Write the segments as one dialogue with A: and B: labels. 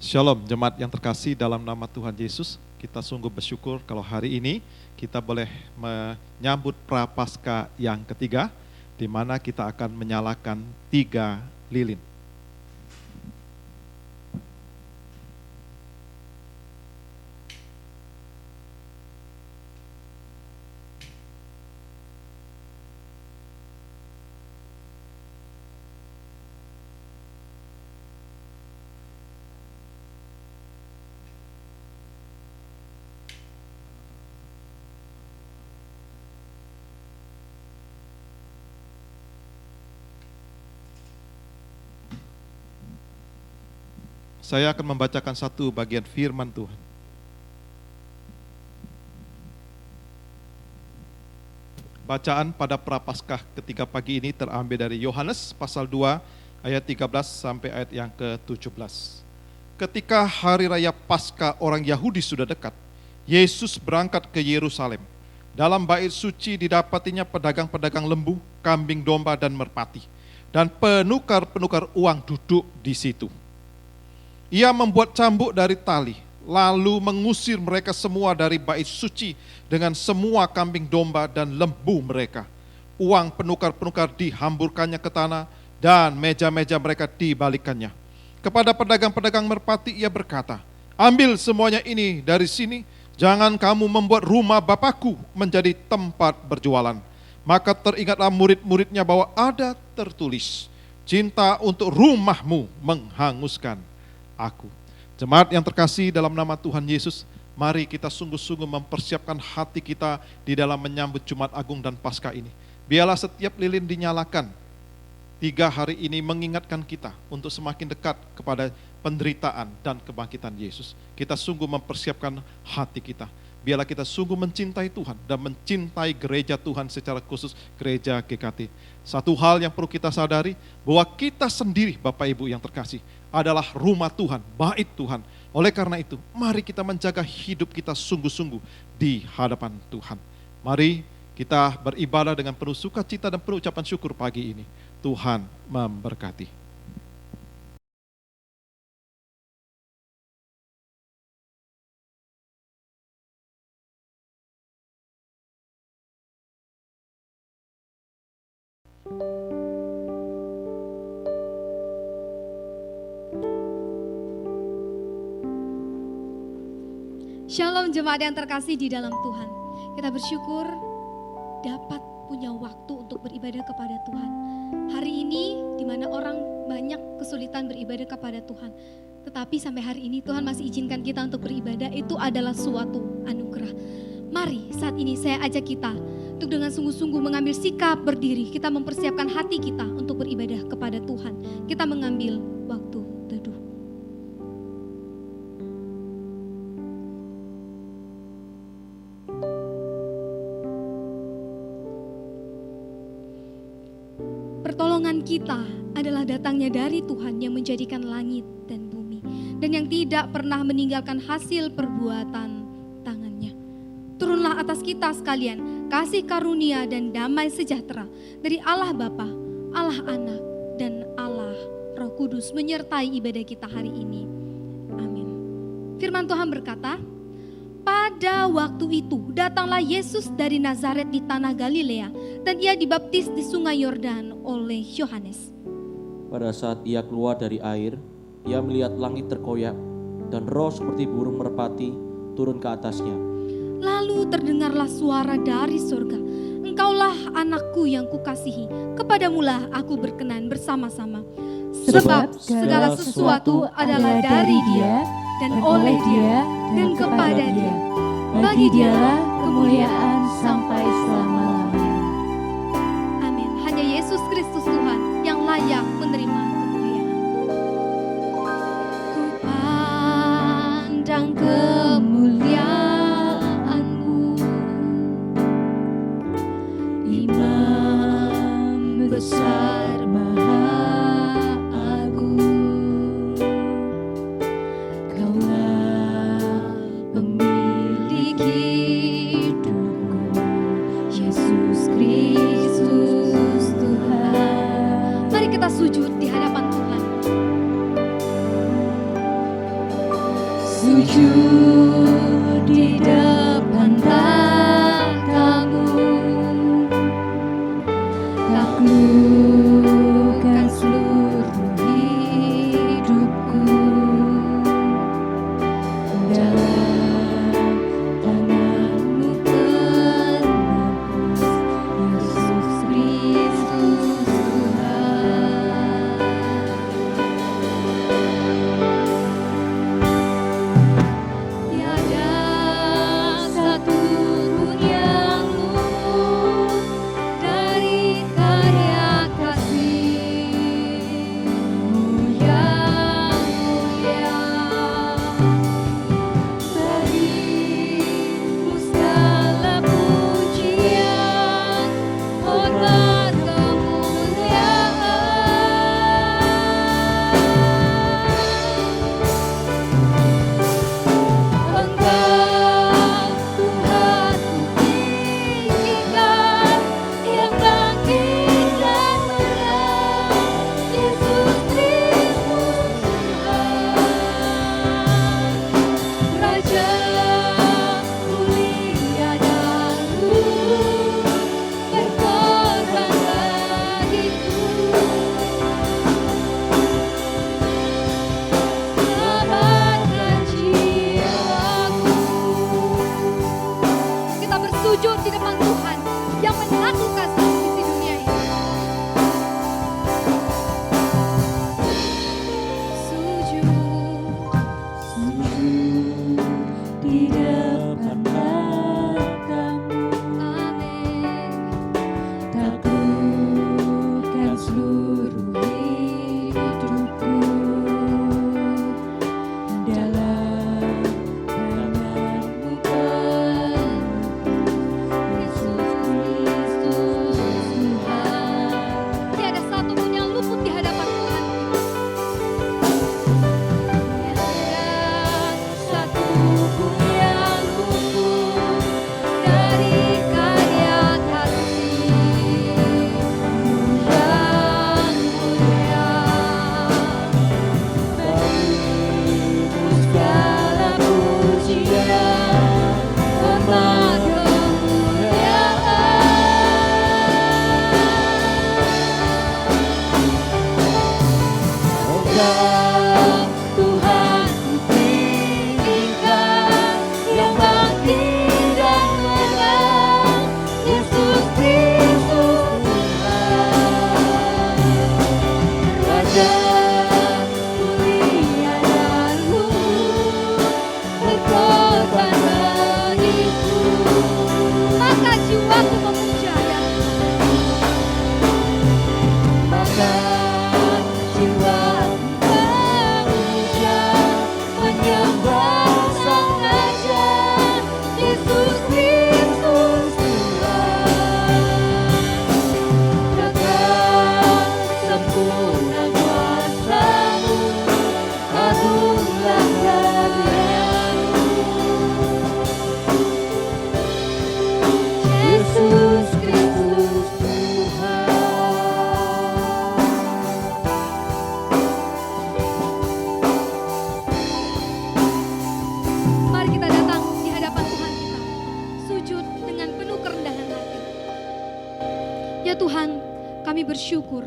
A: Shalom jemaat yang terkasih dalam nama Tuhan Yesus. Kita sungguh bersyukur kalau hari ini kita boleh menyambut Prapaskah yang ketiga, di mana kita akan menyalakan 3 lilin. Saya akan membacakan satu bagian firman Tuhan. Bacaan pada Prapaskah ketiga pagi ini terambil dari Yohanes pasal 2 ayat 13 sampai ayat yang ke-17. Ketika hari raya Paskah orang Yahudi sudah dekat, Yesus berangkat ke Yerusalem. Dalam bait suci didapatinya pedagang-pedagang lembu, kambing domba dan merpati, dan penukar-penukar uang duduk di situ. Ia membuat cambuk dari tali, lalu mengusir mereka semua dari bait suci dengan semua kambing domba dan lembu mereka. Uang penukar-penukar dihamburkannya ke tanah dan meja-meja mereka dibalikannya. Kepada pedagang-pedagang merpati ia berkata, "Ambil semuanya ini dari sini, jangan kamu membuat rumah Bapakku menjadi tempat berjualan." Maka teringatlah murid-muridnya bahwa ada tertulis, "Cinta untuk rumahmu menghanguskan aku." Jemaat yang terkasih dalam nama Tuhan Yesus, mari kita sungguh-sungguh mempersiapkan hati kita di dalam menyambut Jumat Agung dan Paskah ini. Biarlah setiap lilin dinyalakan. 3 hari ini mengingatkan kita untuk semakin dekat kepada penderitaan dan kebangkitan Yesus. Kita sungguh mempersiapkan hati kita. Biarlah kita sungguh mencintai Tuhan dan mencintai gereja Tuhan secara khusus gereja GKT. Satu hal yang perlu kita sadari, bahwa kita sendiri Bapak Ibu yang terkasih adalah rumah Tuhan, bait Tuhan. Oleh karena itu, mari kita menjaga hidup kita sungguh-sungguh di hadapan Tuhan. Mari kita beribadah dengan penuh sukacita dan penuh ucapan syukur pagi ini. Tuhan memberkati.
B: Shalom jemaat yang terkasih di dalam Tuhan. Kita bersyukur dapat punya waktu untuk beribadah kepada Tuhan. Hari ini di mana orang banyak kesulitan beribadah kepada Tuhan, tetapi sampai hari ini Tuhan masih izinkan kita untuk beribadah, itu adalah suatu anugerah. Mari saat ini saya ajak kita untuk dengan sungguh-sungguh mengambil sikap berdiri. Kita mempersiapkan hati kita untuk beribadah kepada Tuhan. Kita mengambil waktu teduh. Pertolongan kita adalah datangnya dari Tuhan yang menjadikan langit dan bumi, dan yang tidak pernah meninggalkan hasil perbuatan tangannya. Turunlah atas kita sekalian kasih karunia dan damai sejahtera dari Allah Bapa, Allah Anak, dan Allah Roh Kudus menyertai ibadah kita hari ini. Amin. Firman Tuhan berkata, pada waktu itu datanglah Yesus dari Nazaret di tanah Galilea, dan ia dibaptis di sungai Yordan oleh Yohanes.
C: Pada saat ia keluar dari air, ia melihat langit terkoyak dan roh seperti burung merpati turun ke atasnya.
B: Lalu terdengarlah suara dari surga, "Engkaulah anakku yang kukasihi, kepadamulah aku berkenan bersama-sama. Sebab segala sesuatu adalah dari Dia, dan oleh Dia, dan kepada Dia. Bagi Dialah kemuliaan sampai selama-lamanya." Amin. Hanya Yesus Kristus Tuhan yang layak menerima kemuliaan. Ku pandang kemuliaan-Mu, Imam besar maha agung. Kaulah pemilik hidup sujud di depan Tuhan yang menaklukkan seluruh isi dunia ini. Sujud
D: di depan matamu,
B: amin.
D: taklukkan seluruh hidupku dalam tanganmu penuh. Yesus Kristus Tuhan,
B: Tiada satu pun yang luput di hadapan Tuhan.
D: tiada satu pun yang luput dari karya kasih yang mulia. Bagimu segala pujian, hormat, kemuliaan. Tuhan tinggikan yang bangkit dan menang, Yesus Kristus Tuhan, Raja mulia dan luhur, berkorban bagiku.
B: Maka jiwaku memuja ya
D: Maka jiwaku memuja, menyembah Sang Raja, Yesus Kristus Tuhan. Tegak sempurna kuasa-Mu, agunglah karya-Mu. Yesus Kristus Tuhan.
B: Mari kita datang di hadapan Tuhan kita, sujud dengan penuh kerendahan hati. Ya Tuhan, kami bersyukur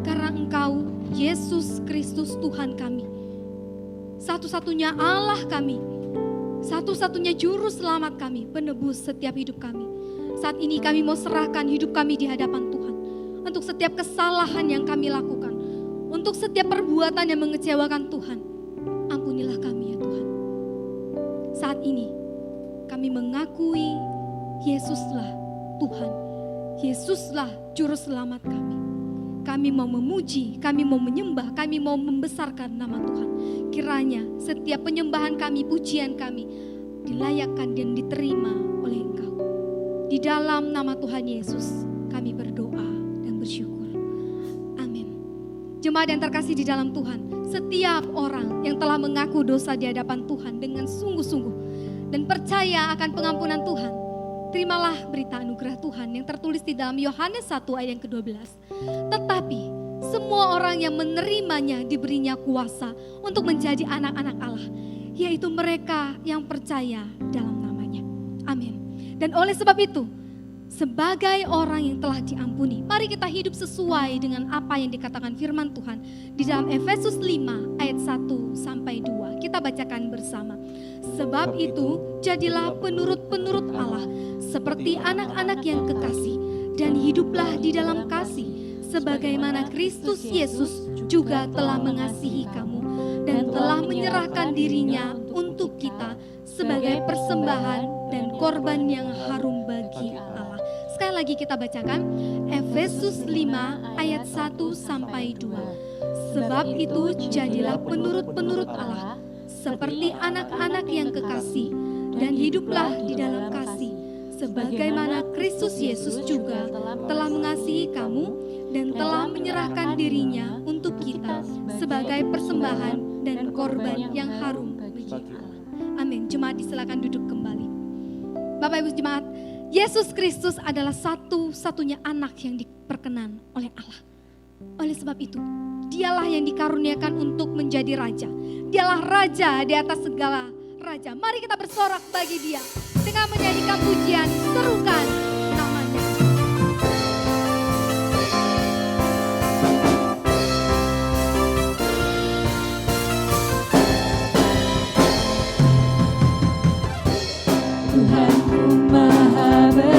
B: karena Engkau, Yesus Kristus Tuhan kami, satu-satunya Allah kami, satu-satunya juru selamat kami, penebus setiap hidup kami. Saat ini kami mau serahkan hidup kami di hadapan Tuhan, untuk setiap kesalahan yang kami lakukan, untuk setiap perbuatan yang mengecewakan Tuhan. Ampunilah kami ya Tuhan. Saat ini kami mengakui Yesuslah Tuhan, Yesuslah juru selamat kami. Kami mau memuji, kami mau menyembah, kami mau membesarkan nama Tuhan. Kiranya setiap penyembahan kami, pujian kami dilayakkan dan diterima oleh Engkau. Di dalam nama Tuhan Yesus kami berdoa dan bersyukur. Amin. Jemaat yang terkasih di dalam Tuhan, setiap orang yang telah mengaku dosa di hadapan Tuhan dengan sungguh-sungguh dan percaya akan pengampunan Tuhan, terimalah berita anugerah Tuhan yang tertulis di dalam Yohanes 1 ayat yang ke-12. Tetapi semua orang yang menerimanya diberinya kuasa untuk menjadi anak-anak Allah, yaitu mereka yang percaya dalam namanya. Amin. Dan oleh sebab itu, sebagai orang yang telah diampuni, mari kita hidup sesuai dengan apa yang dikatakan firman Tuhan di dalam Efesus 5 ayat 1 sampai 2. Kita bacakan bersama. Sebab itu, jadilah penurut-penurut Allah seperti anak-anak yang kekasih, dan hiduplah di dalam kasih, sebagaimana Kristus Yesus juga telah mengasihi kamu dan telah menyerahkan dirinya untuk kita sebagai persembahan dan korban yang harum bagi Allah. Sekali lagi kita bacakan Efesus 5 ayat 1 sampai 2. Sebab itu jadilah penurut-penurut Allah seperti anak-anak yang kekasih, dan hiduplah di dalam kasih, sebagaimana Kristus Yesus juga telah mengasihi kamu dan telah menyerahkan dirinya untuk kita sebagai persembahan dan korban yang harum bagi Allah. Amin. Jemaat disilakan duduk kembali. Bapak Ibu jemaat, Yesus Kristus adalah satu-satunya anak yang diperkenan oleh Allah. Oleh sebab itu, dialah yang dikaruniakan untuk menjadi raja. Dialah raja di atas segala raja. Mari kita bersorak bagi dia dengan menyanyikan pujian, serukan namanya.
D: Tuhanku Maha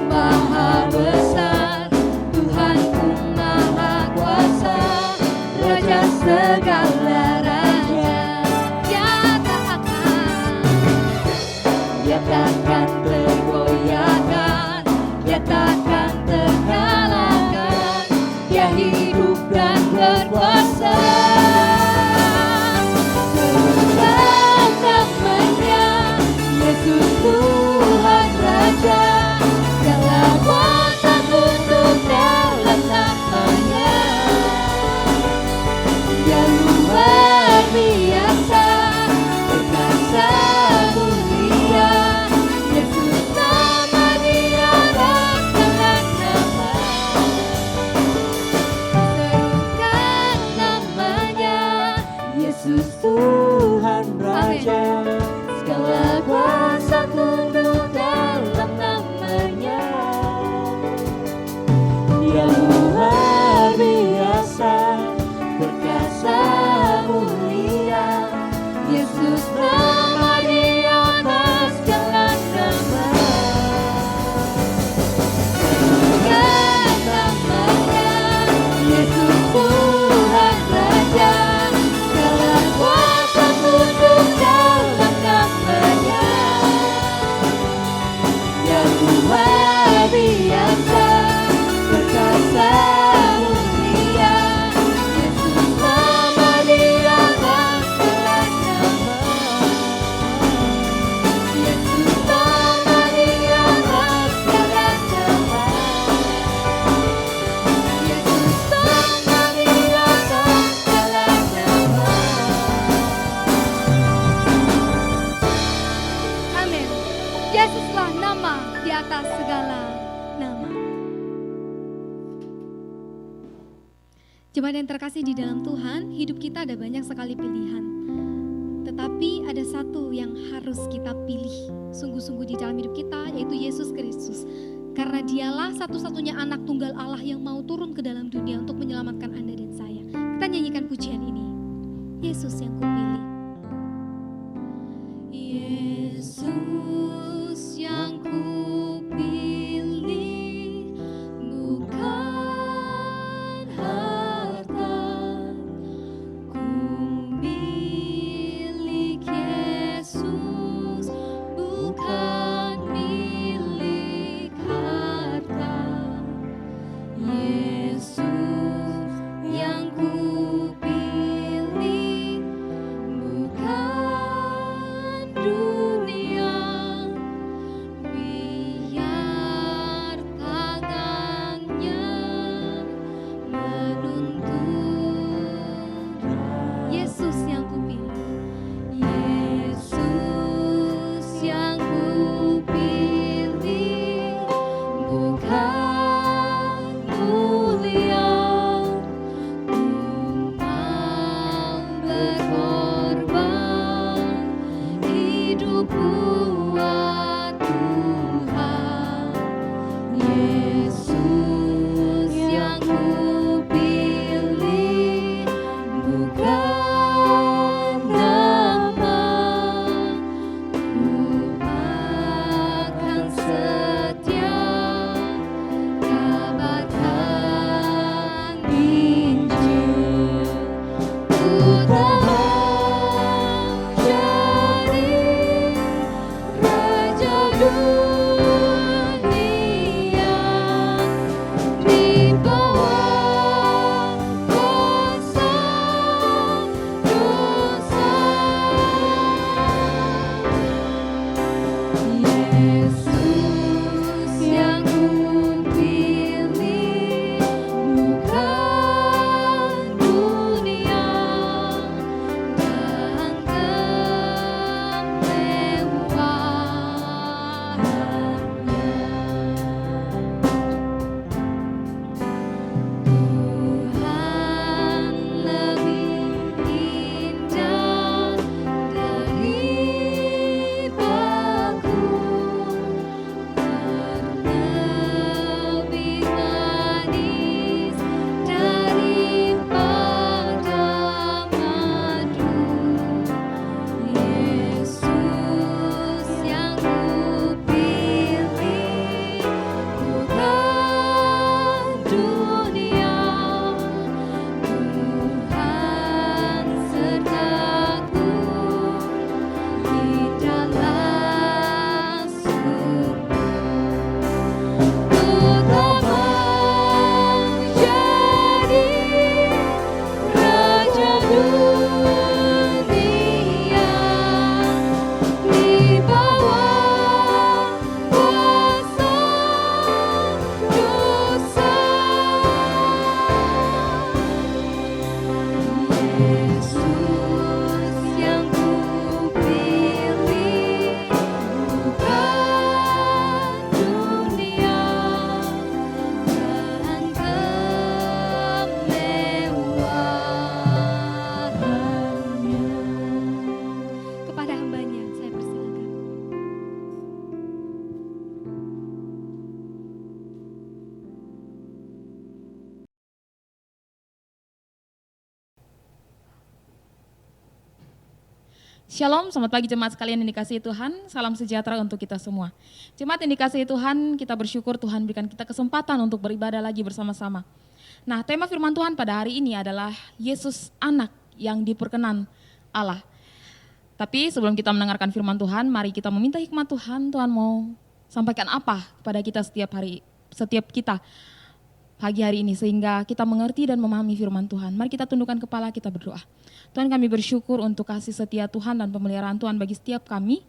D: maha besar, Tuhanku maha kuasa, Raja segala raja. Dia takkan tergoyahkan, dia takkan terkalahkan, dia hidup dan berkuasa. Serukan namanya, Yesus Tuhan Raja, segala kuasa tunduk dalam namanya. Dia luar biasa, perkasa mulia, Yesus nama Dia dan segala nama. Serukan namanya, Yesus Tuhan Raja, segala kuasa tunduk dalam namanya. Dia luar biasa, perkasa mulia, Yesus nama di atas segala nama. Serukan namanya, Yesus Tuhan Raja, segala kuasa tunduk dalam namanya. Dia luar biasa, perkasa mulia, Yesus nama di atas segala nama. Yesus nama di atas segala nama. Yesus nama di atas segala nama.
B: Amin. Yesuslah nama di atas segala nama. Jemaat yang terkasih di dalam Tuhan, hidup kita ada banyak sekali pilihan. Tetapi ada satu yang harus kita pilih sungguh-sungguh di dalam hidup kita, yaitu Yesus Kristus. Karena dialah satu-satunya anak tunggal Allah yang mau turun ke dalam dunia untuk menyelamatkan Anda dan saya. Kita nyanyikan pujian ini. Yesus yang kupilih. Yesus yang kupilih, bukan harta, ku milik Yesus, bukan milik harta. Yesus yang kupilih,
E: Shalom, selamat pagi jemaat sekalian yang dikasihi Tuhan, salam sejahtera untuk kita semua. Jemaat yang dikasihi Tuhan, kita bersyukur Tuhan berikan kita kesempatan untuk beribadah lagi bersama-sama. Nah, tema firman Tuhan pada hari ini adalah Yesus anak yang diperkenan Allah. Tapi sebelum kita mendengarkan firman Tuhan, mari kita meminta hikmat Tuhan. Tuhan mau sampaikan apa kepada kita setiap kita pagi hari ini sehingga kita mengerti dan memahami firman Tuhan. Mari kita tundukkan kepala, kita berdoa. Tuhan, kami bersyukur untuk kasih setia Tuhan dan pemeliharaan Tuhan bagi setiap kami.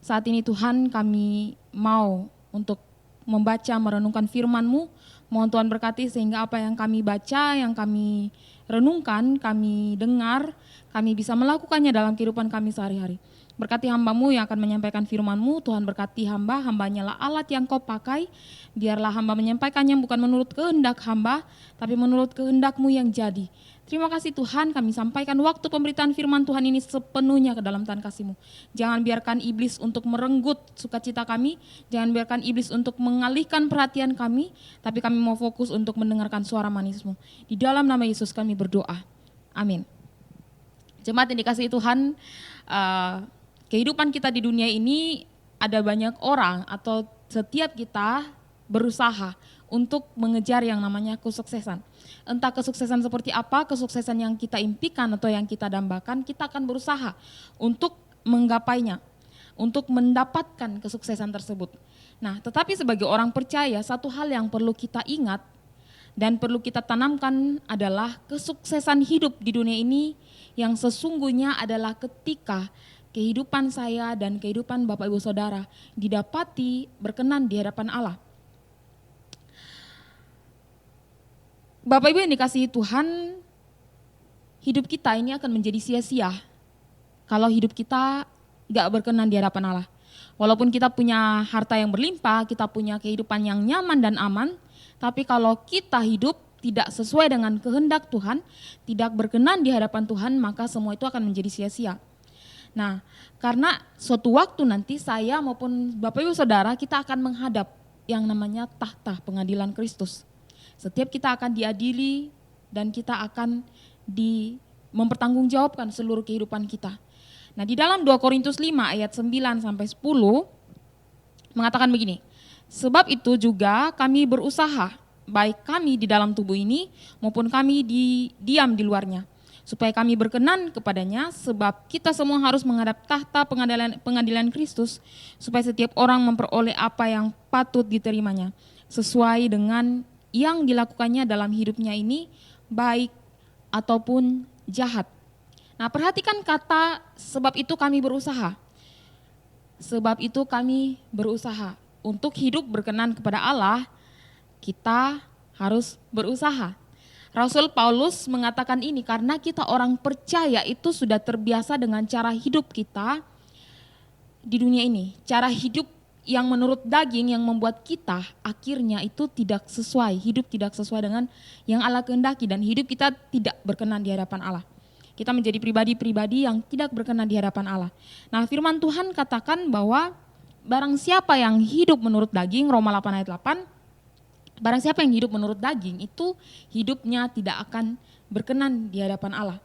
E: Saat ini Tuhan, kami mau untuk membaca, merenungkan firman-Mu. Mohon Tuhan berkati sehingga apa yang kami baca, yang kami renungkan, kami dengar, kami bisa melakukannya dalam kehidupan kami sehari-hari. Berkati hamba-Mu yang akan menyampaikan firman-Mu. Tuhan berkati hamba, hambanya lah alat yang Kau pakai. Biarlah hamba menyampaikannya bukan menurut kehendak hamba, tapi menurut kehendak-Mu yang jadi. Terima kasih Tuhan, kami sampaikan waktu pemberitaan firman Tuhan ini sepenuhnya ke dalam tangan kasih-Mu. Jangan biarkan iblis untuk merenggut sukacita kami, jangan biarkan iblis untuk mengalihkan perhatian kami, tapi kami mau fokus untuk mendengarkan suara manis-Mu. Di dalam nama Yesus kami berdoa, amin. Jemaat yang dikasihi Tuhan, kehidupan kita di dunia ini ada banyak orang atau setiap kita berusaha untuk mengejar yang namanya kesuksesan. Entah kesuksesan seperti apa, kesuksesan yang kita impikan atau yang kita dambakan, kita akan berusaha untuk menggapainya, untuk mendapatkan kesuksesan tersebut. Nah, tetapi sebagai orang percaya, satu hal yang perlu kita ingat dan perlu kita tanamkan adalah kesuksesan hidup di dunia ini yang sesungguhnya adalah ketika kehidupan saya dan kehidupan Bapak Ibu Saudara didapati berkenan di hadapan Allah. Bapak Ibu yang dikasihi Tuhan, hidup kita ini akan menjadi sia-sia kalau hidup kita gak berkenan di hadapan Allah. Walaupun kita punya harta yang berlimpah, kita punya kehidupan yang nyaman dan aman, tapi kalau kita hidup tidak sesuai dengan kehendak Tuhan, tidak berkenan di hadapan Tuhan, maka semua itu akan menjadi sia-sia. Nah, karena suatu waktu nanti saya maupun Bapak Ibu Saudara kita akan menghadap yang namanya tahta pengadilan Kristus. Setiap kita akan diadili dan kita akan mempertanggungjawabkan seluruh kehidupan kita. Nah, di dalam 2 Korintus 5 ayat 9 sampai 10 mengatakan begini, sebab itu juga kami berusaha, baik kami di dalam tubuh ini maupun kami diam di luarnya, supaya kami berkenan kepadanya, sebab kita semua harus menghadap tahta pengadilan Kristus, supaya setiap orang memperoleh apa yang patut diterimanya, sesuai dengan yang dilakukannya dalam hidupnya ini, baik ataupun jahat. Nah, perhatikan kata sebab itu kami berusaha. Sebab itu kami berusaha. Untuk hidup berkenan kepada Allah, kita harus berusaha. Rasul Paulus mengatakan ini karena kita orang percaya itu sudah terbiasa dengan cara hidup kita di dunia ini. Cara hidup yang menurut daging yang membuat kita akhirnya itu tidak sesuai, hidup tidak sesuai dengan yang Allah kehendaki dan hidup kita tidak berkenan di hadapan Allah. Kita menjadi pribadi-pribadi yang tidak berkenan di hadapan Allah. Nah, firman Tuhan katakan bahwa barang siapa yang hidup menurut daging, Roma 8 ayat 8, barang siapa yang hidup menurut daging itu hidupnya tidak akan berkenan di hadapan Allah.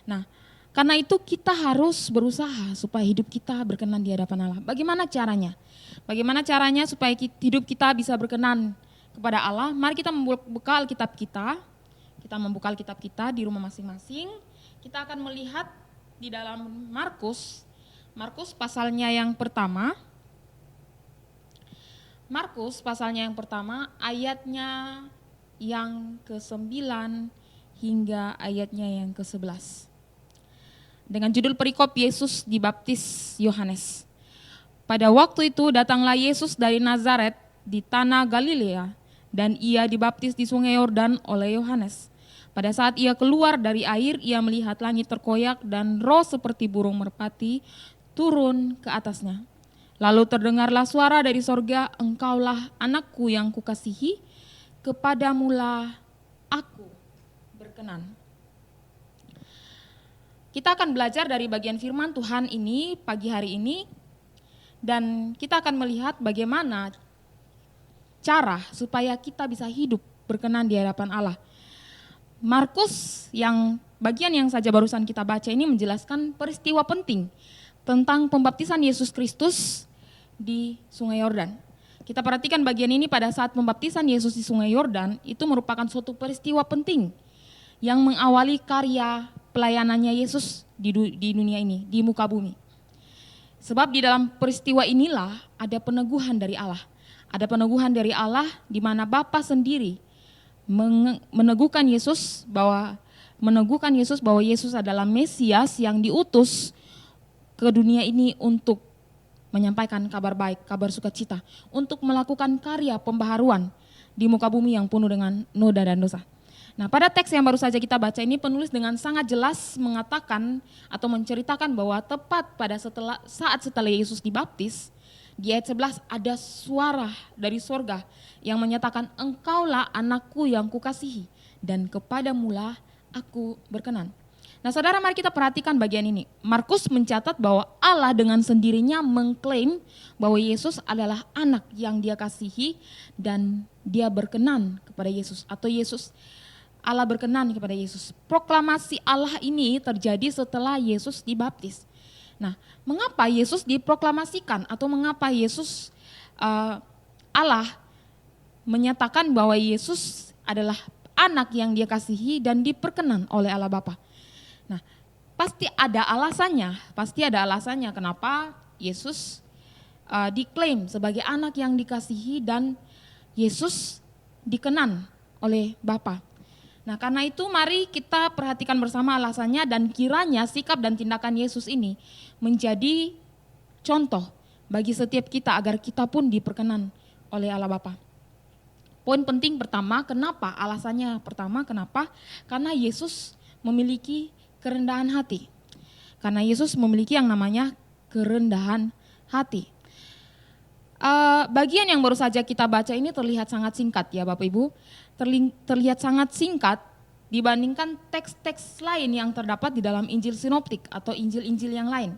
E: Nah, karena itu kita harus berusaha supaya hidup kita berkenan di hadapan Allah. Bagaimana caranya? Bagaimana caranya supaya hidup kita bisa berkenan kepada Allah? Mari kita membuka Alkitab kita. Kita membuka Alkitab kita di rumah masing-masing. Kita akan melihat di dalam Markus pasalnya yang pertama. Markus pasalnya yang pertama, ayatnya yang ke-9 hingga ayatnya yang ke-11. Dengan judul perikop Yesus dibaptis Yohanes. Pada waktu itu datanglah Yesus dari Nazaret di tanah Galilea dan ia dibaptis di sungai Yordan oleh Yohanes. Pada saat ia keluar dari air, ia melihat langit terkoyak dan roh seperti burung merpati turun ke atasnya. Lalu terdengarlah suara dari sorga, engkaulah anakku yang kukasihi, kepadamulah aku berkenan. Kita akan belajar dari bagian firman Tuhan ini pagi hari ini, dan kita akan melihat bagaimana cara supaya kita bisa hidup berkenan di hadapan Allah. Markus yang bagian yang saja barusan kita baca ini menjelaskan peristiwa penting tentang pembaptisan Yesus Kristus di Sungai Yordan. Kita perhatikan bagian ini pada saat pembaptisan Yesus di Sungai Yordan itu merupakan suatu peristiwa penting yang mengawali karya pelayanannya Yesus di dunia ini, di muka bumi. Sebab di dalam peristiwa inilah ada peneguhan dari Allah. Ada peneguhan dari Allah di mana Bapa sendiri meneguhkan Yesus bahwa Yesus adalah Mesias yang diutus ke dunia ini untuk menyampaikan kabar baik, kabar sukacita, untuk melakukan karya pembaharuan di muka bumi yang penuh dengan noda dan dosa. Nah, pada teks yang baru saja kita baca ini penulis dengan sangat jelas mengatakan atau menceritakan bahwa tepat pada saat setelah Yesus dibaptis, di ayat 11 ada suara dari sorga yang menyatakan, engkaulah anakku yang kukasihi dan kepadamulah aku berkenan. Nah saudara, mari kita perhatikan bagian ini. Markus mencatat bahwa Allah dengan sendirinya mengklaim bahwa Yesus adalah anak yang dia kasihi dan dia berkenan kepada Yesus, atau Allah berkenan kepada Yesus. Proklamasi Allah ini terjadi setelah Yesus dibaptis. Nah, mengapa Yesus diproklamasikan atau mengapa Allah menyatakan bahwa Yesus adalah anak yang dia kasihi dan diperkenan oleh Allah Bapa? Nah, pasti ada alasannya kenapa Yesus diklaim sebagai anak yang dikasihi dan Yesus dikenan oleh Bapa. Nah, karena itu mari kita perhatikan bersama alasannya dan kiranya sikap dan tindakan Yesus ini menjadi contoh bagi setiap kita agar kita pun diperkenan oleh Allah Bapa. Poin penting pertama, kenapa? Alasannya pertama, kenapa? Karena Yesus memiliki kerendahan hati. Karena Yesus memiliki yang namanya kerendahan hati. Bagian yang baru saja kita baca ini terlihat sangat singkat ya Bapak Ibu. Terlihat sangat singkat dibandingkan teks-teks lain yang terdapat di dalam Injil sinoptik atau Injil-Injil yang lain.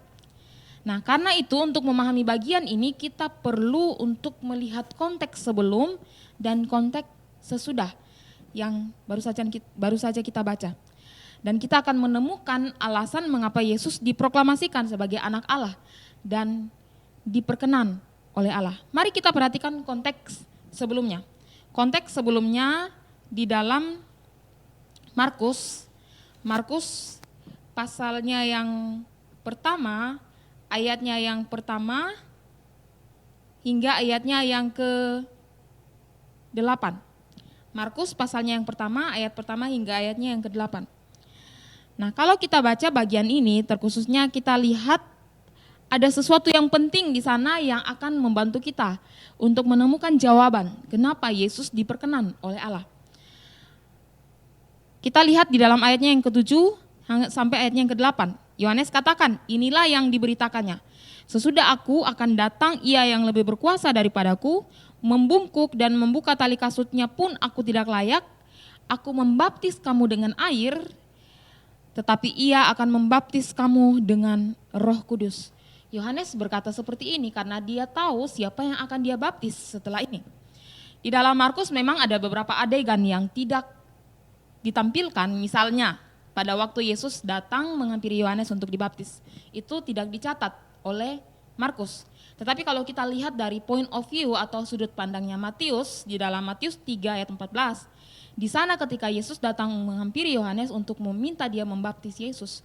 E: Nah, karena itu untuk memahami bagian ini kita perlu untuk melihat konteks sebelum dan konteks sesudah yang baru saja kita baca. Dan kita akan menemukan alasan mengapa Yesus diproklamasikan sebagai anak Allah dan diperkenan oleh Allah. Mari kita perhatikan konteks sebelumnya. Konteks sebelumnya di dalam Markus pasalnya yang pertama, ayatnya yang pertama hingga ayatnya yang ke-8. Markus pasalnya yang pertama, ayat pertama hingga ayatnya yang ke-8. Nah, kalau kita baca bagian ini, terkhususnya kita lihat ada sesuatu yang penting di sana yang akan membantu kita untuk menemukan jawaban kenapa Yesus diperkenan oleh Allah. Kita lihat di dalam ayatnya yang ke-7 sampai ayatnya yang ke-8. Yohanes katakan, inilah yang diberitakannya. Sesudah aku akan datang, ia yang lebih berkuasa daripadaku, membungkuk dan membuka tali kasutnya pun aku tidak layak. Aku membaptis kamu dengan air, tetapi ia akan membaptis kamu dengan Roh Kudus. Yohanes berkata seperti ini karena dia tahu siapa yang akan dia baptis setelah ini. Di dalam Markus memang ada beberapa adegan yang tidak ditampilkan, misalnya pada waktu Yesus datang menghampiri Yohanes untuk dibaptis. Itu tidak dicatat oleh Markus. Tetapi kalau kita lihat dari point of view atau sudut pandangnya Matius, di dalam Matius 3 ayat 14, di sana ketika Yesus datang menghampiri Yohanes untuk meminta dia membaptis Yesus,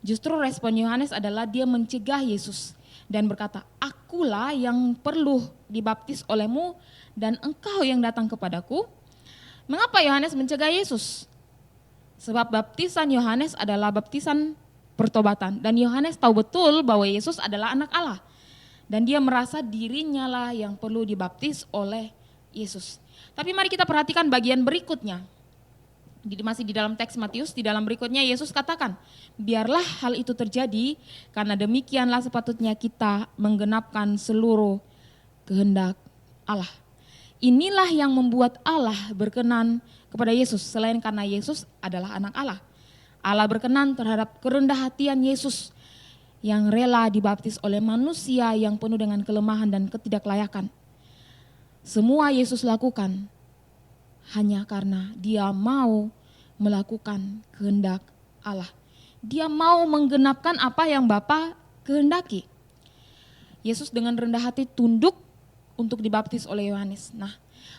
E: justru respon Yohanes adalah dia mencegah Yesus dan berkata, akulah yang perlu dibaptis olehmu dan engkau yang datang kepadaku. Mengapa Yohanes mencegah Yesus? Sebab baptisan Yohanes adalah baptisan pertobatan dan Yohanes tahu betul bahwa Yesus adalah anak Allah dan dia merasa dirinya lah yang perlu dibaptis oleh Yesus. Tapi mari kita perhatikan bagian berikutnya. Masih di dalam teks Matius, di dalam berikutnya Yesus katakan, biarlah hal itu terjadi karena demikianlah sepatutnya kita menggenapkan seluruh kehendak Allah. Inilah yang membuat Allah berkenan kepada Yesus selain karena Yesus adalah anak Allah. Allah berkenan terhadap kerendahan hatian Yesus yang rela dibaptis oleh manusia yang penuh dengan kelemahan dan ketidaklayakan. Semua Yesus lakukan hanya karena dia mau melakukan kehendak Allah. Dia mau menggenapkan apa yang Bapa kehendaki. Yesus dengan rendah hati tunduk untuk dibaptis oleh Yohanes. Nah,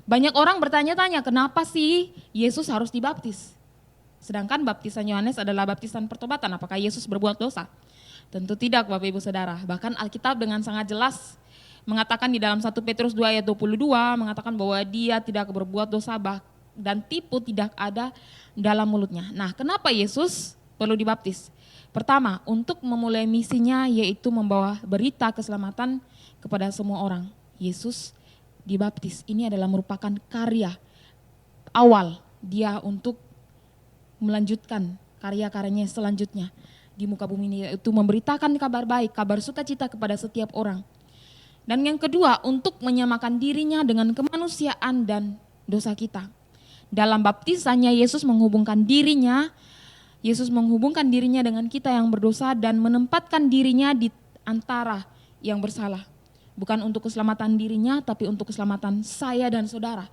E: banyak orang bertanya-tanya kenapa sih Yesus harus dibaptis? Sedangkan baptisan Yohanes adalah baptisan pertobatan, apakah Yesus berbuat dosa? Tentu tidak Bapak Ibu Saudara. Bahkan Alkitab dengan sangat jelas mengatakan di dalam 1 Petrus 2 ayat 22 mengatakan bahwa dia tidak berbuat dosa dan tipu tidak ada dalam mulutnya. Nah, kenapa Yesus perlu dibaptis? Pertama, untuk memulai misinya yaitu membawa berita keselamatan kepada semua orang. Yesus dibaptis. Ini adalah merupakan karya awal dia untuk melanjutkan karya-karyanya selanjutnya di muka bumi ini, yaitu memberitakan kabar baik, kabar sukacita kepada setiap orang. Dan yang kedua, untuk menyamakan dirinya dengan kemanusiaan dan dosa kita. Dalam baptisannya Yesus menghubungkan dirinya dengan kita yang berdosa dan menempatkan dirinya di antara yang bersalah. Bukan untuk keselamatan dirinya, tapi untuk keselamatan saya dan saudara.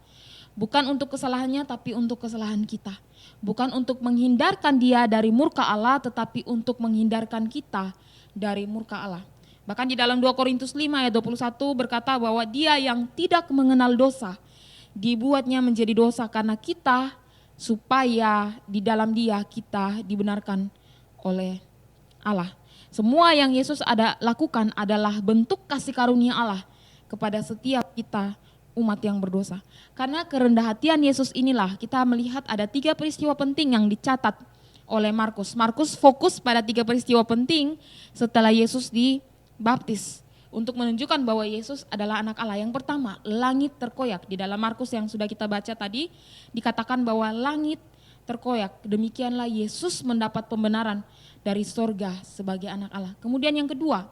E: Bukan untuk kesalahannya, tapi untuk kesalahan kita. Bukan untuk menghindarkan dia dari murka Allah, tetapi untuk menghindarkan kita dari murka Allah. Bahkan di dalam 2 Korintus 5 ayat 21 berkata bahwa dia yang tidak mengenal dosa, dibuatnya menjadi dosa karena kita, supaya di dalam dia kita dibenarkan oleh Allah. Semua yang Yesus lakukan adalah bentuk kasih karunia Allah kepada setiap kita umat yang berdosa. Karena kerendahan hatian Yesus inilah kita melihat ada 3 peristiwa penting yang dicatat oleh Markus. Markus fokus pada 3 peristiwa penting setelah Yesus dibaptis untuk menunjukkan bahwa Yesus adalah anak Allah. Yang pertama, langit terkoyak. Di dalam Markus yang sudah kita baca tadi dikatakan bahwa langit terkoyak. Demikianlah Yesus mendapat pembenaran dari sorga sebagai anak Allah. Kemudian yang kedua,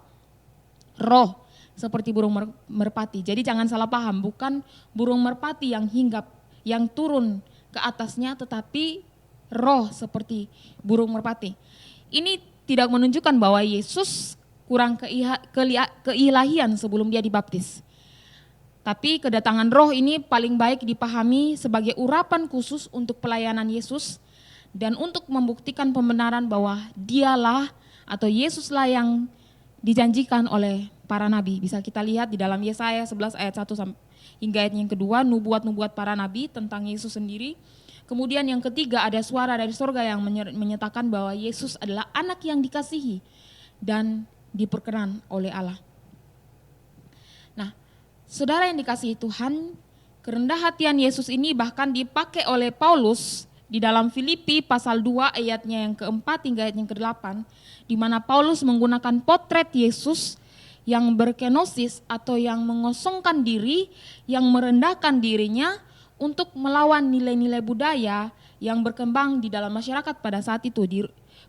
E: roh seperti burung merpati. Jadi jangan salah paham, bukan burung merpati yang hinggap, yang turun ke atasnya, tetapi roh seperti burung merpati. Ini tidak menunjukkan bahwa Yesus kurang keilahian sebelum dia dibaptis. Tapi kedatangan roh ini paling baik dipahami sebagai urapan khusus untuk pelayanan Yesus dan untuk membuktikan pembenaran bahwa dialah atau Yesuslah yang dijanjikan oleh para nabi. Bisa kita lihat di dalam Yesaya 11 ayat 1 hingga ayat yang kedua, nubuat-nubuat para nabi tentang Yesus sendiri. Kemudian yang ketiga ada suara dari surga yang menyatakan bahwa Yesus adalah anak yang dikasihi dan diperkenan oleh Allah. Nah, saudara yang dikasihi Tuhan, kerendahan hatian Yesus ini bahkan dipakai oleh Paulus di dalam Filipi pasal 2 ayatnya yang keempat hingga ayat yang ke-8, di mana Paulus menggunakan potret Yesus yang berkenosis atau yang mengosongkan diri, yang merendahkan dirinya untuk melawan nilai-nilai budaya yang berkembang di dalam masyarakat pada saat itu,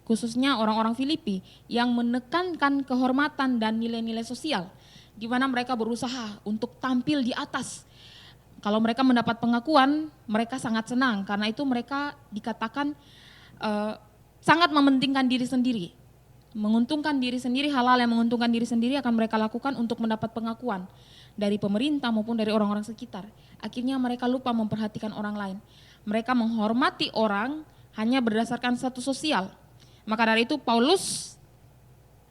E: khususnya orang-orang Filipi yang menekankan kehormatan dan nilai-nilai sosial, di mana mereka berusaha untuk tampil di atas. Kalau mereka mendapat pengakuan, mereka sangat senang karena itu mereka dikatakan sangat mementingkan diri sendiri. Menguntungkan diri sendiri, hal-hal yang menguntungkan diri sendiri akan mereka lakukan untuk mendapat pengakuan dari pemerintah maupun dari orang-orang sekitar. Akhirnya mereka lupa memperhatikan orang lain. Mereka menghormati orang hanya berdasarkan status sosial. Maka dari itu Paulus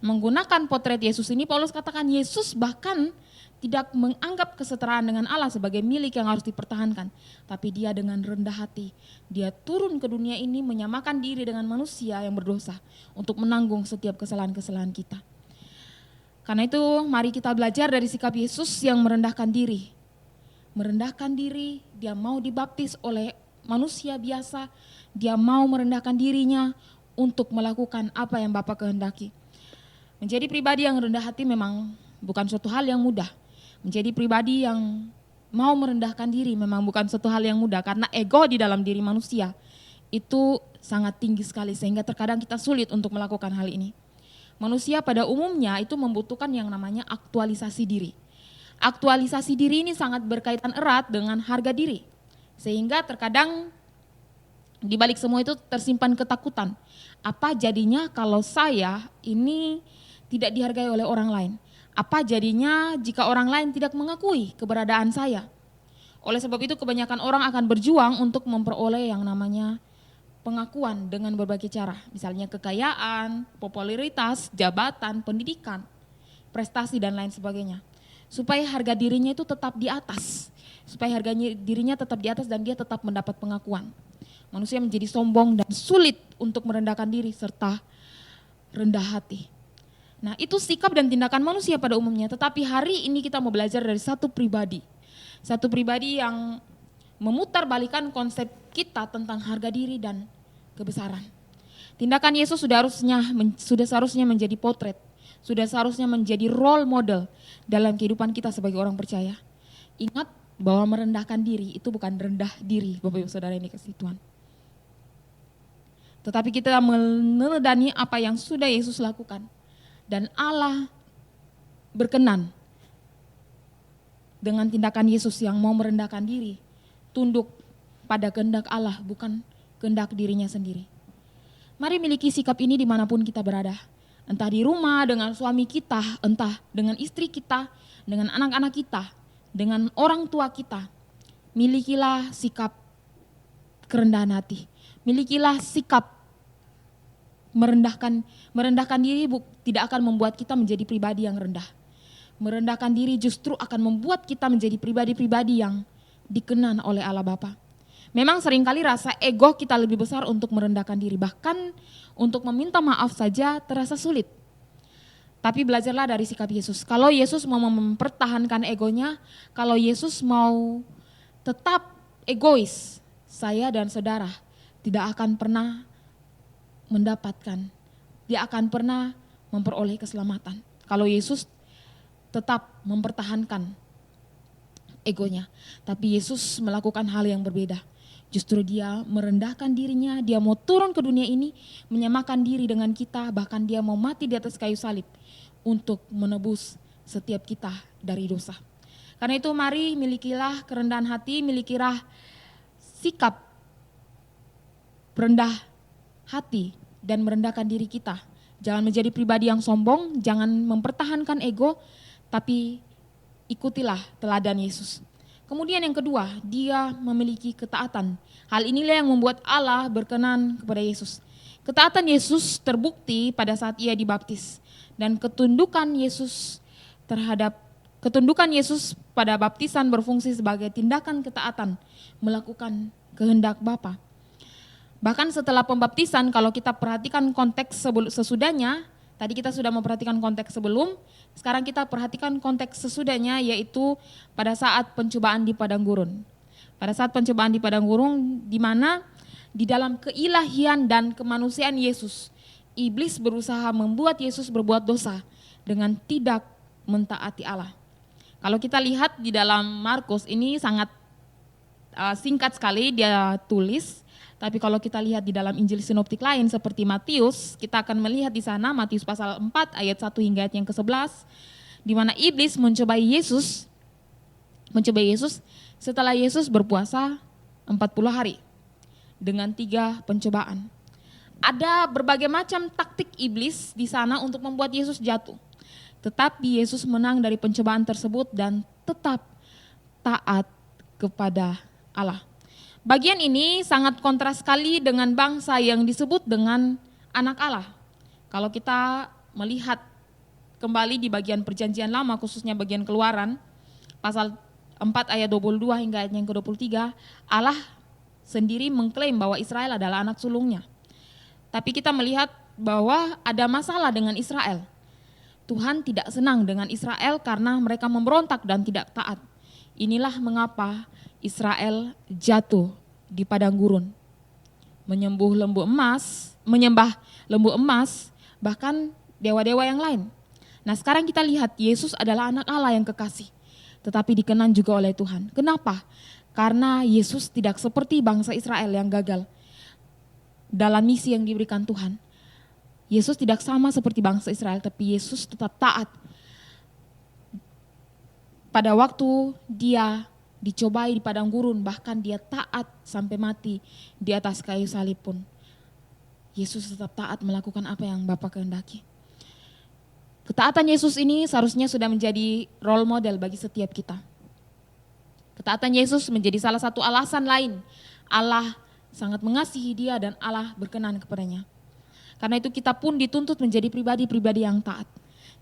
E: menggunakan potret Yesus ini, Paulus katakan Yesus bahkan tidak menganggap kesetaraan dengan Allah sebagai milik yang harus dipertahankan. Tapi dia dengan rendah hati, dia turun ke dunia ini menyamakan diri dengan manusia yang berdosa untuk menanggung setiap kesalahan-kesalahan kita. Karena itu mari kita belajar dari sikap Yesus yang merendahkan diri. Merendahkan diri, dia mau dibaptis oleh manusia biasa, dia mau merendahkan dirinya untuk melakukan apa yang Bapa kehendaki. Menjadi pribadi yang rendah hati memang bukan suatu hal yang mudah. Menjadi pribadi yang mau merendahkan diri memang bukan suatu hal yang mudah karena ego di dalam diri manusia itu sangat tinggi sekali sehingga terkadang kita sulit untuk melakukan hal ini. Manusia pada umumnya itu membutuhkan yang namanya aktualisasi diri. Aktualisasi diri ini sangat berkaitan erat dengan harga diri. Sehingga terkadang di balik semua itu tersimpan ketakutan. Apa jadinya kalau saya ini tidak dihargai oleh orang lain? Apa jadinya jika orang lain tidak mengakui keberadaan saya? Oleh sebab itu kebanyakan orang akan berjuang untuk memperoleh yang namanya pengakuan dengan berbagai cara. Misalnya kekayaan, popularitas, jabatan, pendidikan. prestasi dan lain sebagainya. Supaya harga dirinya itu tetap di atas. Supaya harganya dirinya tetap di atas dan dia tetap mendapat pengakuan. Manusia menjadi sombong dan sulit untuk merendahkan diri serta rendah hati. Nah, itu sikap dan tindakan manusia pada umumnya. Tetapi hari ini kita mau belajar dari satu pribadi. Satu pribadi yang memutarbalikkan konsep kita tentang harga diri dan kebesaran. Tindakan Yesus sudah seharusnya menjadi potret, sudah seharusnya menjadi role model dalam kehidupan kita sebagai orang percaya. Ingat bahwa merendahkan diri itu bukan rendah diri, Bapak Ibu Saudara yang dikasihi Tuhan. Tetapi kita meneladani apa yang sudah Yesus lakukan. Dan Allah berkenan dengan tindakan Yesus yang mau merendahkan diri, tunduk pada kehendak Allah, bukan kehendak dirinya sendiri. Mari miliki sikap ini dimanapun kita berada. Entah di rumah dengan suami kita, entah dengan istri kita, dengan anak-anak kita, dengan orang tua kita. Milikilah sikap kerendahan hati. Milikilah sikap merendahkan diri tidak akan membuat kita menjadi pribadi yang rendah. Merendahkan diri justru akan membuat kita menjadi pribadi-pribadi yang dikenan oleh Allah Bapa. Memang seringkali rasa ego kita lebih besar untuk merendahkan diri. Bahkan untuk meminta maaf saja terasa sulit. Tapi belajarlah dari sikap Yesus. Kalau Yesus mau mempertahankan egonya, kalau Yesus mau tetap egois, saya dan saudara tidak akan pernah mendapatkan, dia akan pernah memperoleh keselamatan. Kalau Yesus tetap mempertahankan egonya. Tapi Yesus melakukan hal yang berbeda. Justru dia merendahkan dirinya, dia mau turun ke dunia ini, menyamakan diri dengan kita, bahkan dia mau mati di atas kayu salib untuk menebus setiap kita dari dosa. Karena itu mari milikilah kerendahan hati, milikilah sikap rendah hati dan merendahkan diri kita. Jangan menjadi pribadi yang sombong, jangan mempertahankan ego, tapi ikutilah teladan Yesus. Kemudian yang kedua, dia memiliki ketaatan. Hal inilah yang membuat Allah berkenan kepada Yesus. Ketaatan Yesus terbukti pada saat ia dibaptis. Dan ketundukan Yesus pada baptisan berfungsi sebagai tindakan ketaatan melakukan kehendak Bapa. Bahkan setelah pembaptisan, kalau kita perhatikan konteks sesudahnya, tadi kita sudah memperhatikan konteks sebelum, sekarang kita perhatikan konteks sesudahnya, yaitu pada saat pencobaan di padang gurun. Pada saat pencobaan di padang gurun, di mana di dalam keilahian dan kemanusiaan Yesus, iblis berusaha membuat Yesus berbuat dosa dengan tidak mentaati Allah. Kalau kita lihat di dalam Markus ini sangat singkat sekali dia tulis. Tapi kalau kita lihat di dalam Injil sinoptik lain seperti Matius, kita akan melihat di sana Matius pasal 4 ayat 1 hingga ayat yang ke-11, di mana iblis mencobai Yesus setelah Yesus berpuasa 40 hari dengan 3 pencobaan. Ada berbagai macam taktik iblis di sana untuk membuat Yesus jatuh. Tetapi Yesus menang dari pencobaan tersebut dan tetap taat kepada Allah. Bagian ini sangat kontras sekali dengan bangsa yang disebut dengan anak Allah. Kalau kita melihat kembali di bagian perjanjian lama, khususnya bagian Keluaran, pasal 4 ayat 22 hingga ayat yang ke-23, Allah sendiri mengklaim bahwa Israel adalah anak sulungnya. Tapi kita melihat bahwa ada masalah dengan Israel. Tuhan tidak senang dengan Israel karena mereka memberontak dan tidak taat. Inilah mengapa Israel jatuh di padang gurun, menyembah lembu emas, bahkan dewa-dewa yang lain. Nah sekarang kita lihat Yesus adalah anak Allah yang kekasih, tetapi dikenan juga oleh Tuhan. Kenapa? Karena Yesus tidak seperti bangsa Israel yang gagal dalam misi yang diberikan Tuhan. Yesus tidak sama seperti bangsa Israel, tapi Yesus tetap taat. Pada waktu dia dicobai di padang gurun, bahkan dia taat sampai mati di atas kayu salib pun. Yesus tetap taat melakukan apa yang Bapa kehendaki. Ketaatan Yesus ini seharusnya sudah menjadi role model bagi setiap kita. Ketaatan Yesus menjadi salah satu alasan lain Allah sangat mengasihi dia dan Allah berkenan kepadanya. Karena itu kita pun dituntut menjadi pribadi-pribadi yang taat.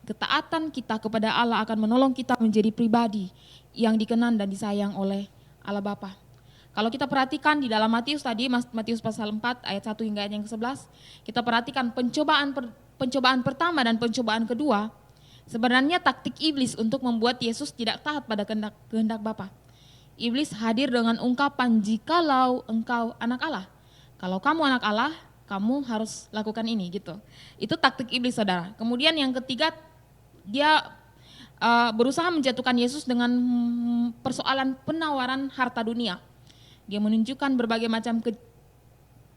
E: Ketaatan kita kepada Allah akan menolong kita menjadi pribadi yang dikenan dan disayang oleh Allah Bapa. Kalau kita perhatikan di dalam Matius tadi, Matius pasal 4 ayat 1 hingga ayat yang ke-11, kita perhatikan pencobaan pertama dan pencobaan kedua, sebenarnya taktik iblis untuk membuat Yesus tidak taat pada kehendak Bapa. Iblis hadir dengan ungkapan, jikalau engkau anak Allah. Kalau kamu anak Allah, kamu harus lakukan ini gitu. Itu taktik iblis, saudara. Kemudian yang ketiga, dia berusaha menjatuhkan Yesus dengan persoalan penawaran harta dunia. Dia menunjukkan berbagai macam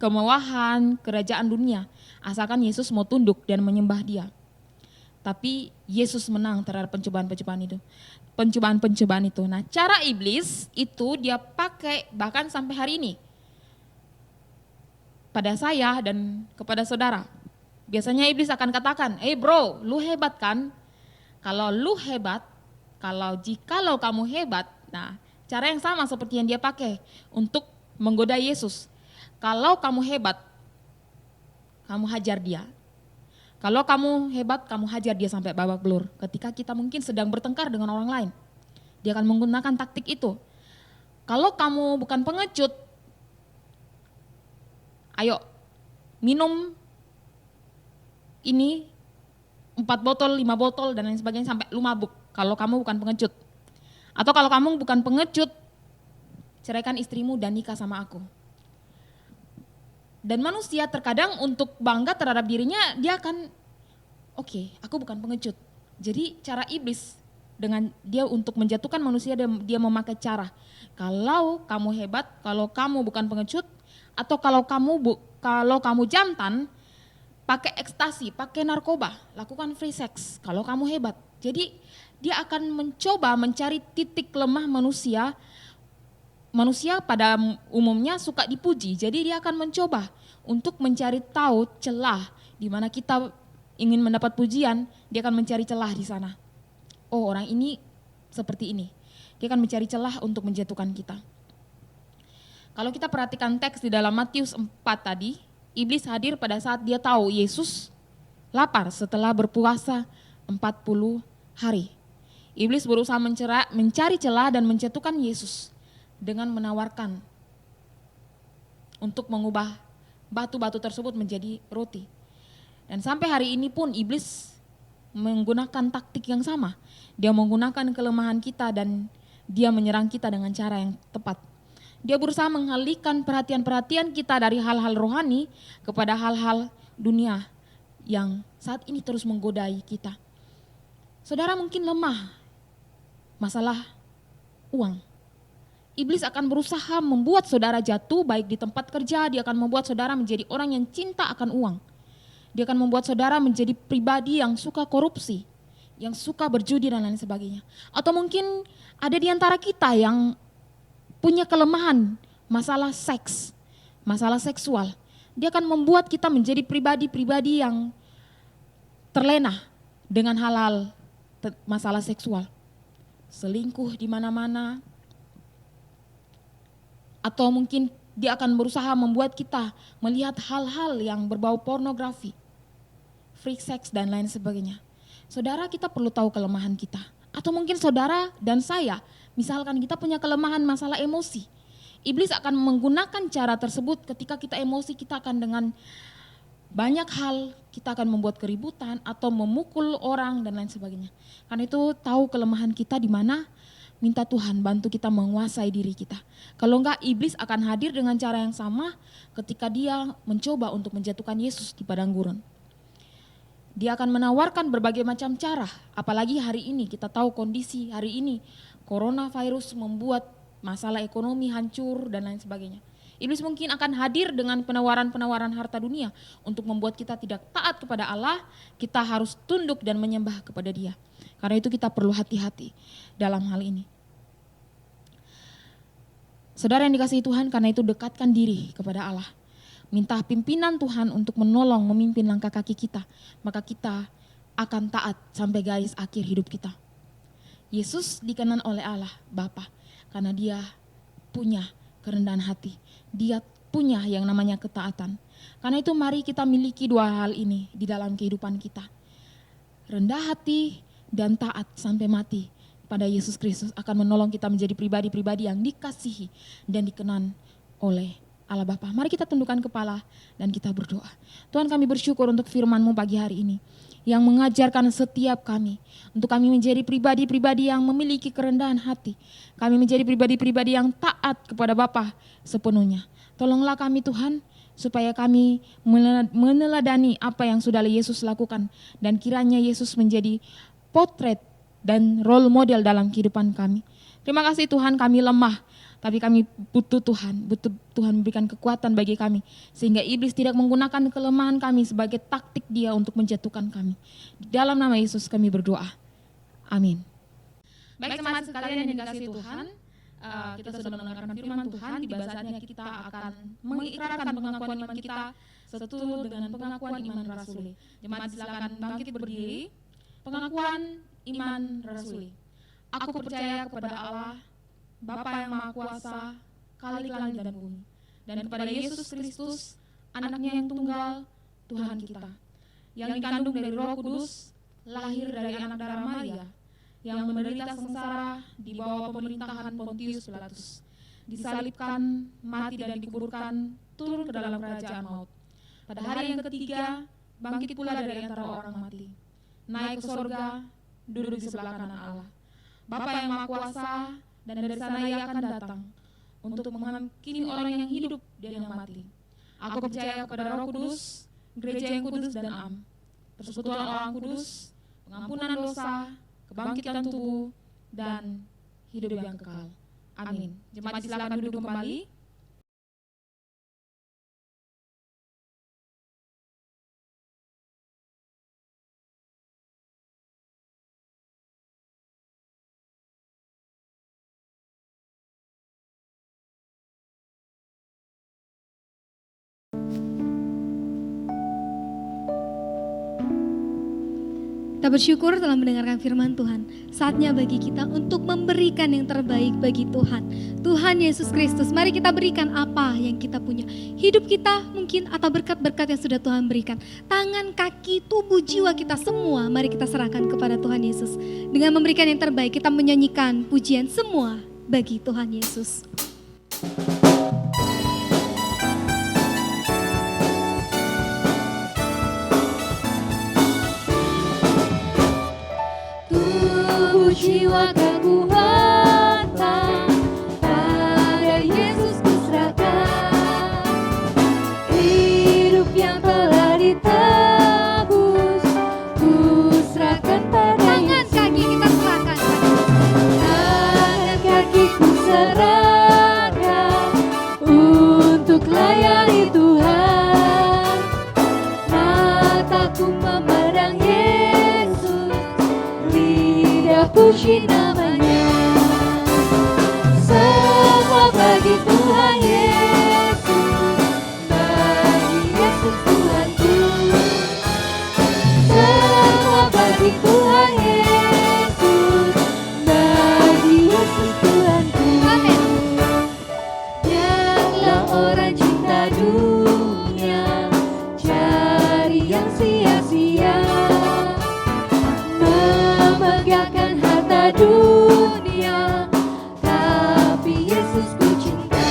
E: kemewahan kerajaan dunia, asalkan Yesus mau tunduk dan menyembah dia. Tapi Yesus menang terhadap pencobaan-pencobaan itu. Nah, cara iblis itu dia pakai bahkan sampai hari ini pada saya dan kepada saudara. Biasanya iblis akan katakan, bro, lu hebat kan? Kalau lu hebat, jikalau kamu hebat, nah cara yang sama seperti yang dia pakai untuk menggoda Yesus. Kalau kamu hebat, kamu hajar dia. Kalau kamu hebat, kamu hajar dia sampai babak belur. Ketika kita mungkin sedang bertengkar dengan orang lain, dia akan menggunakan taktik itu. Kalau kamu bukan pengecut, ayo minum ini 4 botol, 5 botol dan lain sebagainya sampai lu mabuk kalau kamu bukan pengecut. Atau kalau kamu bukan pengecut, ceraikan istrimu dan nikah sama aku. Dan manusia terkadang untuk bangga terhadap dirinya, dia akan oke, aku bukan pengecut. Jadi cara iblis dengan dia untuk menjatuhkan manusia, dia memakai cara. Kalau kamu hebat, kalau kamu bukan pengecut, atau kalau kamu jantan, pakai ekstasi, pakai narkoba, lakukan free sex kalau kamu hebat. Jadi dia akan mencoba mencari titik lemah manusia. Manusia pada umumnya suka dipuji, jadi dia akan mencoba untuk mencari tahu celah di mana kita ingin mendapat pujian, dia akan mencari celah di sana. Oh, orang ini seperti ini. Dia akan mencari celah untuk menjatuhkan kita. Kalau kita perhatikan teks di dalam Matius 4 tadi, iblis hadir pada saat dia tahu Yesus lapar setelah berpuasa 40 hari. Iblis berusaha mencari celah dan menjatuhkan Yesus dengan menawarkan untuk mengubah batu-batu tersebut menjadi roti. Dan sampai hari ini pun iblis menggunakan taktik yang sama. Dia menggunakan kelemahan kita dan dia menyerang kita dengan cara yang tepat. Dia berusaha mengalihkan perhatian-perhatian kita dari hal-hal rohani kepada hal-hal dunia yang saat ini terus menggodai kita. Saudara mungkin lemah masalah uang. Iblis akan berusaha membuat saudara jatuh baik di tempat kerja, dia akan membuat saudara menjadi orang yang cinta akan uang. Dia akan membuat saudara menjadi pribadi yang suka korupsi, yang suka berjudi dan lain sebagainya. Atau mungkin ada di antara kita yang punya kelemahan masalah seks, masalah seksual. Dia akan membuat kita menjadi pribadi-pribadi yang terlena dengan hal-hal masalah seksual. Selingkuh di mana-mana. Atau mungkin dia akan berusaha membuat kita melihat hal-hal yang berbau pornografi, free sex dan lain sebagainya. Saudara, kita perlu tahu kelemahan kita. Atau mungkin saudara dan saya, misalkan kita punya kelemahan masalah emosi. Iblis akan menggunakan cara tersebut ketika kita emosi, kita akan dengan banyak hal, kita akan membuat keributan atau memukul orang dan lain sebagainya. Karena itu tahu kelemahan kita di mana, minta Tuhan bantu kita menguasai diri kita. Kalau enggak, iblis akan hadir dengan cara yang sama ketika dia mencoba untuk menjatuhkan Yesus di padang gurun. Dia akan menawarkan berbagai macam cara, apalagi hari ini kita tahu kondisi hari ini, coronavirus membuat masalah ekonomi hancur dan lain sebagainya. Iblis mungkin akan hadir dengan penawaran-penawaran harta dunia untuk membuat kita tidak taat kepada Allah, kita harus tunduk dan menyembah kepada Dia. Karena itu kita perlu hati-hati dalam hal ini. Saudara yang dikasihi Tuhan, karena itu dekatkan diri kepada Allah. Minta pimpinan Tuhan untuk menolong, memimpin langkah kaki kita. Maka kita akan taat sampai garis akhir hidup kita. Yesus dikenan oleh Allah Bapa karena dia punya kerendahan hati. Dia punya yang namanya ketaatan. Karena itu mari kita miliki dua hal ini di dalam kehidupan kita. rendah hati, dan taat sampai mati pada Yesus Kristus akan menolong kita menjadi pribadi-pribadi yang dikasihi dan dikenan oleh Allah Bapa. Mari kita tundukkan kepala dan kita berdoa. Tuhan, kami bersyukur untuk firman-Mu pagi hari ini yang mengajarkan setiap kami untuk kami menjadi pribadi-pribadi yang memiliki kerendahan hati. Kami menjadi pribadi-pribadi yang taat kepada Bapa sepenuhnya. Tolonglah kami Tuhan, supaya kami meneladani apa yang sudah Yesus lakukan, dan kiranya Yesus menjadi potret dan role model dalam kehidupan kami. Terima kasih Tuhan, kami lemah, tapi kami butuh Tuhan memberikan kekuatan bagi kami, sehingga iblis tidak menggunakan kelemahan kami sebagai taktik dia untuk menjatuhkan kami. Di dalam nama Yesus kami berdoa. Amin. Baik teman sekalian yang dikasihi Tuhan, kita sudah mendengarkan firman Tuhan. Tiba saatnya kita akan mengikrarkan pengakuan iman kita seturut dengan pengakuan iman rasuli. Jemaat silakan bangkit berdiri. Pengakuan iman rasuli. Aku percaya kepada Allah, Bapa yang Maha Kuasa, Khalik langit dan bumi, dan kepada Yesus Kristus, anaknya yang tunggal, Tuhan kita, yang dikandung dari Roh Kudus, lahir dari anak darah Maria, yang menderita sengsara di bawah pemerintahan Pontius Pilatus, disalibkan, mati dan dikuburkan, turun ke dalam kerajaan maut. Pada hari yang ketiga, bangkit pula dari antara orang mati, naik ke sorga, duduk di sebelah kanan Allah. Bapa yang Maha Kuasa, dan dari sana ia akan datang untuk menghakimi orang yang hidup dan yang mati. Aku percaya kepada Roh Kudus, gereja yang kudus dan am, persekutuan orang kudus, pengampunan dosa, kebangkitan tubuh, dan hidup yang kekal. Amin. Jemaat silakan duduk kembali.
B: Kita bersyukur telah mendengarkan firman Tuhan. Saatnya bagi kita untuk memberikan yang terbaik bagi Tuhan. Tuhan Yesus Kristus, mari kita berikan apa yang kita punya. Hidup kita mungkin atau berkat-berkat yang sudah Tuhan berikan. Tangan, kaki, tubuh, jiwa kita semua, mari kita serahkan kepada Tuhan Yesus. Dengan memberikan yang terbaik, kita menyanyikan pujian semua bagi Tuhan Yesus.
D: Jiwa kekuatan pada Yesus kuserahkan, hidup yang telah ditebus kuserahkan pada Yesus. Tangan kaki kita serahkan, tangan kaki ku serahkan untuk layani Tuhan. Mataku memandang Yesus, puji namanya. Semua bagi Tuhan Yesus, bagi Yesus Tuhanku. Semua bagi Tuhan Yesus, bagi Yesus Tuhanku. Amin. Biarlah orang cinta dunia cari yang sia-sia, memegahkan harta dunia, tapi Yesus ku cinta.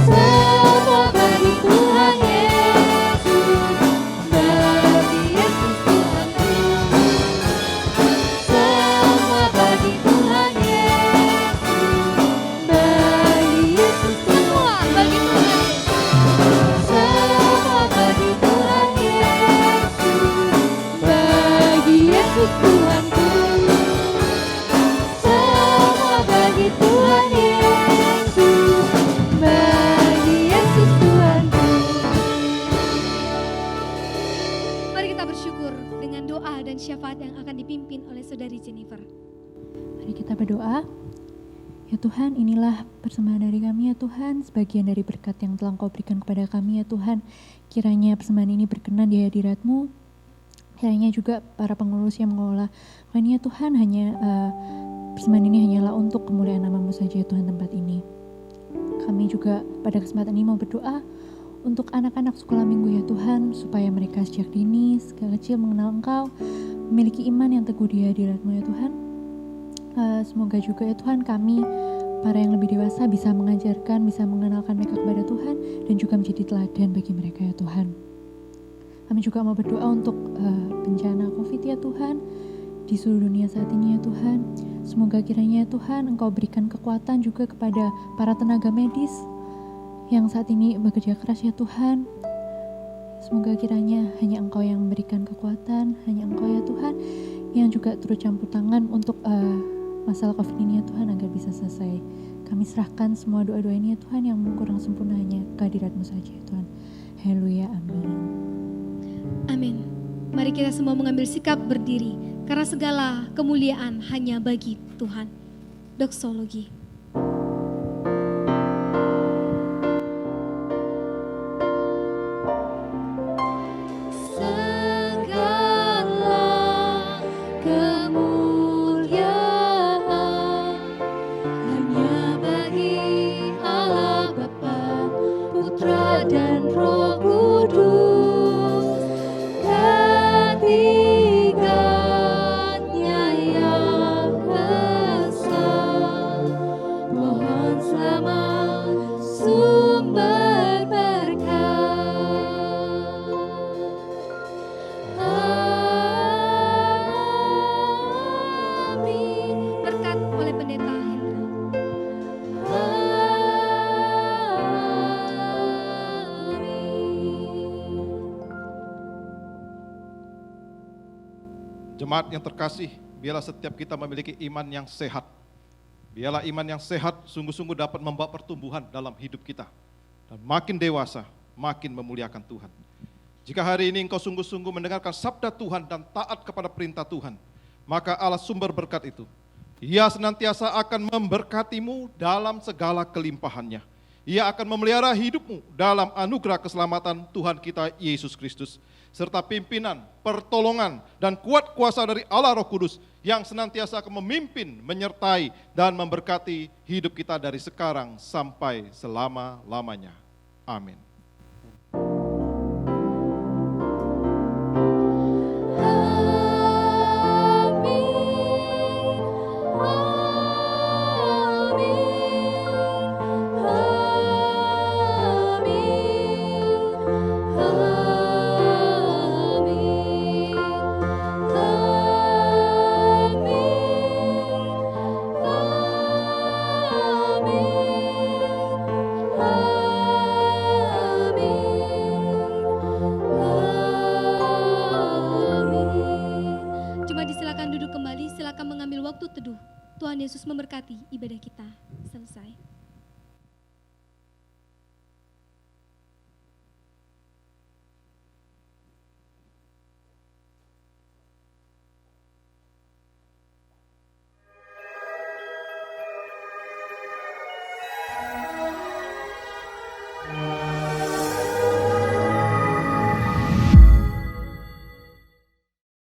D: Semua bagi Tuhan Yesus, bagi Yesus Tuhanku. Semua bagi Tuhan Yesus, bagi Yesus semua bagi Tuhan Yesus. Semua bagi Tuhan Yesus, bagi Yesus Tuhanku. Semua bagi Tuhan Yesus, bagi Yesus Tuhanku.
B: Mari kita bersyukur dengan doa dan syafaat yang akan dipimpin oleh Saudari Jennifer.
F: Mari kita berdoa. Ya Tuhan, inilah persembahan dari kami ya Tuhan, sebagian dari berkat yang telah Engkau berikan kepada kami ya Tuhan. Kiranya persembahan ini berkenan di hadirat-Mu. Kiranya juga para pengurus yang mengelola ini ya Tuhan, hanya persembahan ini hanyalah untuk kemuliaan nama-Mu saja ya Tuhan tempat ini. Kami juga pada kesempatan ini mau berdoa untuk anak-anak sekolah minggu ya Tuhan, supaya mereka sejak dini, sejak kecil mengenal Engkau, memiliki iman yang teguh di hadirat-Mu ya Tuhan. Semoga juga ya Tuhan kami, para yang lebih dewasa bisa mengajarkan, bisa mengenalkan mereka kepada Tuhan, dan juga menjadi teladan bagi mereka ya Tuhan. Kami juga mau berdoa untuk bencana COVID ya Tuhan, di seluruh dunia saat ini ya Tuhan. Semoga kiranya ya Tuhan Engkau berikan kekuatan juga kepada para tenaga medis yang saat ini bekerja keras ya Tuhan. Semoga kiranya hanya Engkau yang memberikan kekuatan, hanya Engkau ya Tuhan yang juga turut campur tangan untuk masalah COVID ini ya Tuhan agar bisa selesai. Kami serahkan semua doa-doa ini ya Tuhan yang kurang sempurna hanya kehadirat-Mu saja ya Tuhan. Haleluya, amin.
B: Amin. Mari kita semua mengambil sikap berdiri, karena segala kemuliaan hanya bagi Tuhan. Doksologi.
D: Segala kemuliaan hanya bagi Allah Bapa, Putra dan Roh Kudus, ketiganya yang esa. Mohon selamat sumber berkah. Amin.
B: Berkat oleh Pendeta Hendra.
A: Jemaat yang terkasih, biarlah setiap kita memiliki iman yang sehat. Biarlah iman yang sehat sungguh-sungguh dapat membawa pertumbuhan dalam hidup kita. Dan makin dewasa, makin memuliakan Tuhan. Jika hari ini engkau sungguh-sungguh mendengarkan sabda Tuhan dan taat kepada perintah Tuhan, maka Allah sumber berkat itu, Ia senantiasa akan memberkatimu dalam segala kelimpahannya. Ia akan memelihara hidupmu dalam anugerah keselamatan Tuhan kita Yesus Kristus, serta pimpinan, pertolongan, dan kuat kuasa dari Allah Roh Kudus yang senantiasa akan memimpin, menyertai, dan memberkati hidup kita dari sekarang sampai selama-lamanya. Amin.
B: Jemaat disilakan duduk kembali, silakan mengambil waktu teduh. Tuhan Yesus memberkati ibadah kita. Selesai.